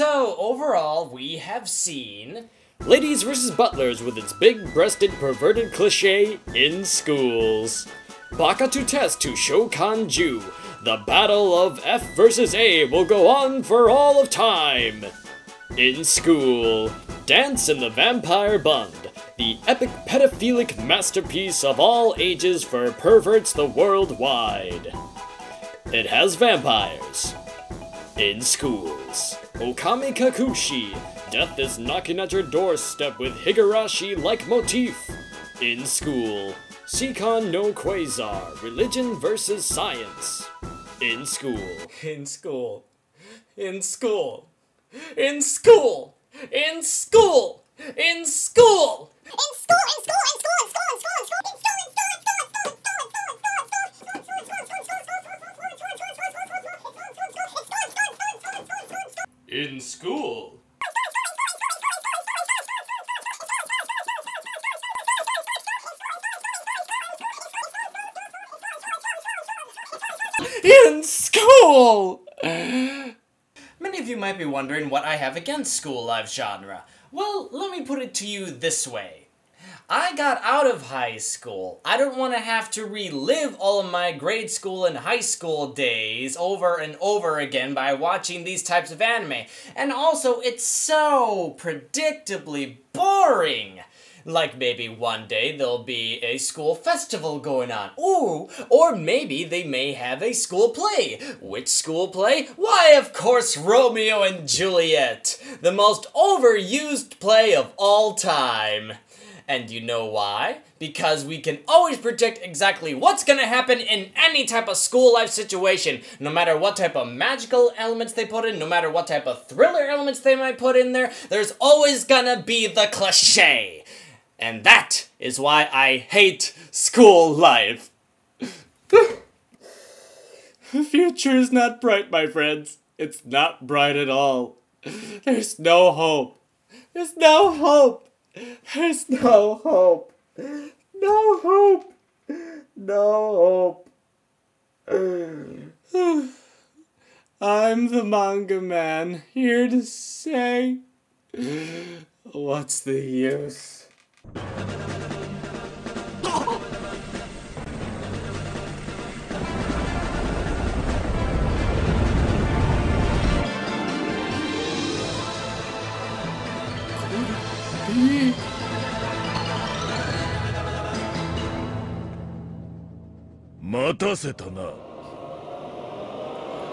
So, overall, we have seen Ladies vs. Butlers with its big-breasted perverted cliché in schools. Baka to test to Shokanju. The battle of F versus A will go on for all of time. In school, Dance in the Vampire Bund. The epic pedophilic masterpiece of all ages for perverts the world wide. It has vampires. In schools, Okami Kakushi. Death is knocking at your doorstep with Higurashi-like motif. In school, Seikon no Quasar. Religion versus science. In school. in school, in school, in school, in school, in school. In school. In school! Many of you might be wondering what I have against school life genre. Well, let me put it to you this way. I got out of high school. I don't want to have to relive all of my grade school and high school days over and over again by watching these types of anime. And also, it's so predictably boring. Like maybe one day there'll be a school festival going on. Ooh, or maybe they may have a school play. Which school play? Why, of course, Romeo and Juliet. The most overused play of all time. And you know why? Because we can always predict exactly what's gonna happen in any type of school life situation. No matter what type of magical elements they put in, no matter what type of thriller elements they might put in there, there's always gonna be the cliché. And that is why I hate school life. The future is not bright, my friends. It's not bright at all. There's no hope. There's no hope. There's no hope. No hope. No hope. I'm the manga man, here to say, what's the use?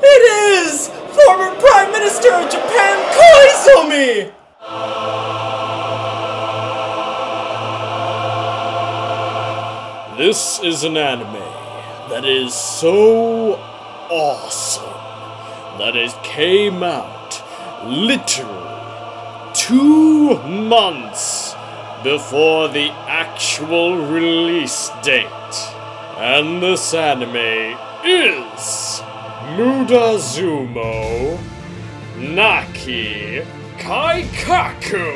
It is! Former Prime Minister of Japan, Koizumi! This is an anime that is so awesome that it came out literally 2 months before the actual release date. And this anime is Mudazumo Naki Kaikaku,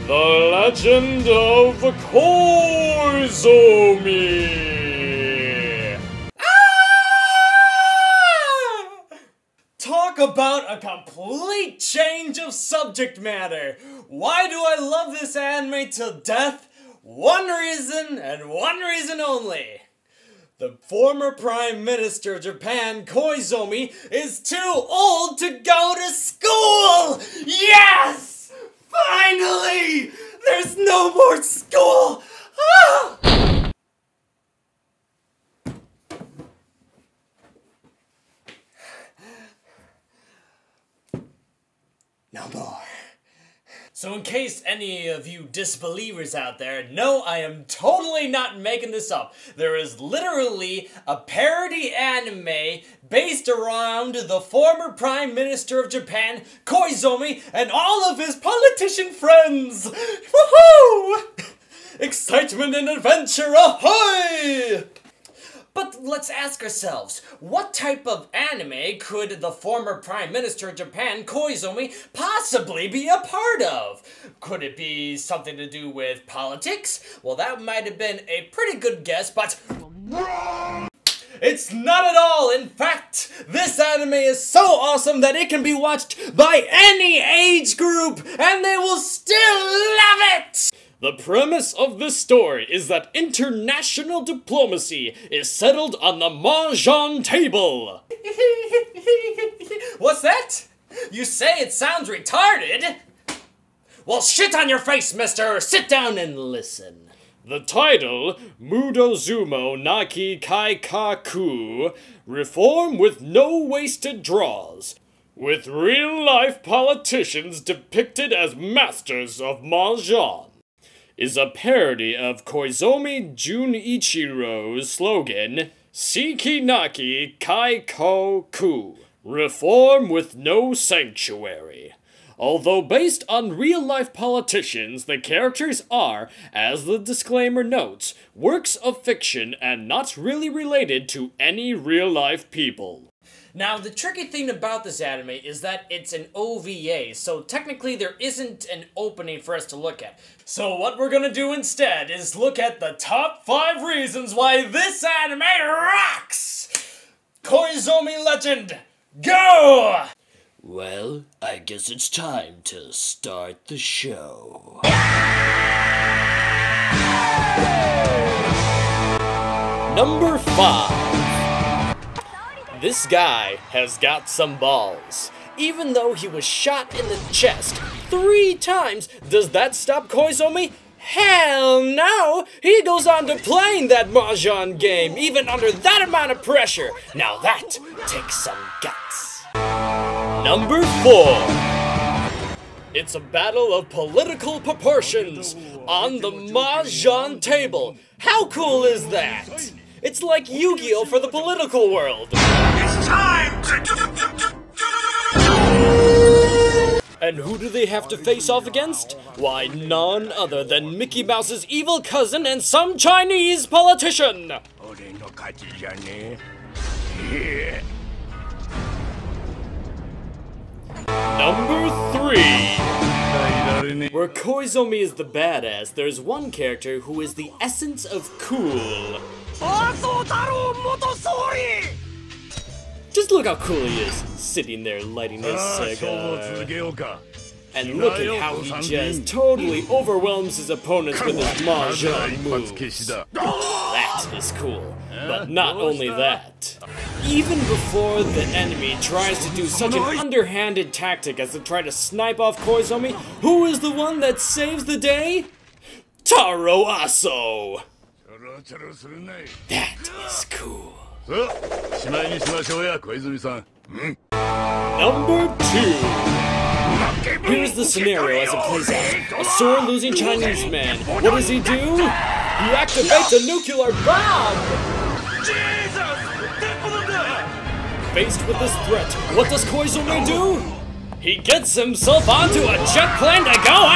The Legend of Koizumi. Talk about a complete change of subject matter. Why do I love this anime to death? One reason, and one reason only. The former Prime Minister of Japan, Koizumi, is too old to go to school! Yes! Finally! There's no more school! Ah! No more. So in case any of you disbelievers out there, no, I am totally not making this up. There is literally a parody anime based around the former Prime Minister of Japan, Koizumi, and all of his politician friends. Woohoo! Excitement and adventure, ahoy! But let's ask ourselves, what type of anime could the former Prime Minister of Japan, Koizumi, possibly be a part of? Could it be something to do with politics? Well, that might have been a pretty good guess, but wrong! It's not at all. In fact, this anime is so awesome that it can be watched by any age group and they will still love it! The premise of this story is that international diplomacy is settled on the mahjong table. What's that? You say it sounds retarded? Well, shit on your face, mister! Sit down and listen. The title, Mudozumo Naki Kaikaku, Reform with No Wasted Draws, with real-life politicians depicted as masters of mahjong, is a parody of Koizumi Junichiro's slogan, Shiki Naki Kaikoku, Reform with No Sanctuary. Although based on real-life politicians, the characters are, as the disclaimer notes, works of fiction and not really related to any real-life people. Now, the tricky thing about this anime is that it's an OVA, so technically there isn't an opening for us to look at. So what we're gonna do instead is look at the top 5 reasons why this anime rocks! Koizumi Legend, go! Well, I guess it's time to start the show. Number 5. This guy has got some balls. Even though he was shot in the chest 3 times, does that stop Koizumi? Hell no! He goes on to playing that mahjong game, even under that amount of pressure. Now that takes some guts. Number 4. It's a battle of political proportions on the mahjong table. How cool is that? It's like Yu-Gi-Oh! For the political world. It's time And who do they have to face off against? Why, none other than Mickey Mouse's evil cousin and some Chinese politician! Number 3. Where Koizumi is the badass, there's one character who is the essence of cool. Just look how cool he is, sitting there lighting his cigar. And look at how he just totally overwhelms his opponents with his mahjong moves. That is cool. But not only that. Even before the enemy tries to do such an underhanded tactic as to try to snipe off Koizumi, who is the one that saves the day? Taro Aso! That is cool. Number 2. Here's the scenario as it plays out. A sore-losing Chinese man. What does he do? He activates a nuclear bomb! Faced with this threat, what does Koizumi do? He gets himself onto a jet plane to go